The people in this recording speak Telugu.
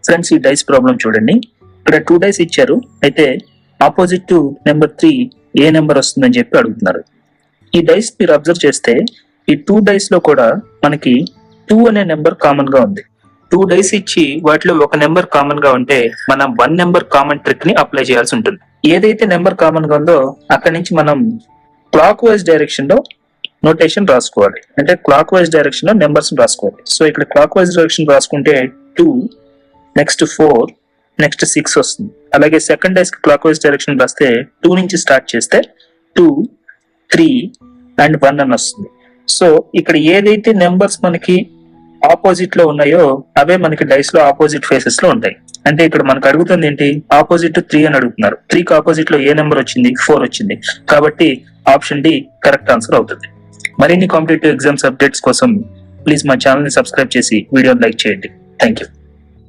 ఫ్రెండ్స్, ఈ డైస్ ప్రాబ్లం చూడండి. ఇక్కడ 2 డైస్ ఇచ్చారు. అయితే opposite to number 3 A number వస్తుందని చెప్పి అడుగుతున్నారు. ఈ డైస్ మీరు అబ్జర్వ్ చేస్తే ఈ 2 డైస్ లో కూడా మనకి 2 అనే నెంబర్ కామన్ గా ఉంది. 2 డైస్ ఇచ్చి వాటిలో ఒక నెంబర్ కామన్ గా ఉంటే మనం 1 నెంబర్ కామన్ ట్రిక్ ని అప్లై చేయాల్సి ఉంటుంది. ఏదైతే నెంబర్ కామన్ గా ఉందో అక్కడి నుంచి మనం క్లాక్ వైజ్ డైరెక్షన్ లో నోటేషన్ రాసుకోవాలి. అంటే క్లాక్ వైజ్ డైరెక్షన్ లో నెంబర్స్ రాసుకోవాలి. సో ఇక్కడ క్లాక్ వైజ్ డైరెక్షన్ రాసుకుంటే 2, నెక్స్ట్ 4, నెక్స్ట్ 6 వస్తుంది. అలాగే సెకండ్ డైస్ కి క్లాక్ వైజ్ డైరెక్షన్ రాస్తే 2 నుంచి స్టార్ట్ చేస్తే 2, 3 అండ్ 1 అని వస్తుంది. సో ఇక్కడ ఏదైతే నెంబర్స్ మనకి ఆపోజిట్ లో ఉన్నాయో అవే మనకి డైస్ లో ఆపోజిట్ ఫేసెస్ లో ఉంటాయి. అంటే ఇక్కడ మనకు అడుగుతుంది ఏంటి, ఆపోజిట్ 3 అని అడుగుతున్నారు. 3 కి ఆపోజిట్ లో ఏ నెంబర్ వచ్చింది, 4 వచ్చింది. కాబట్టి ఆప్షన్ డి కరెక్ట్ ఆన్సర్ అవుతుంది. మరిన్ని కాంపిటేటివ్ ఎగ్జామ్స్ అప్డేట్స్ కోసం ప్లీజ్ మా ఛానల్ ని సబ్స్క్రైబ్ చేసి వీడియోని లైక్ చేయండి. Thank you.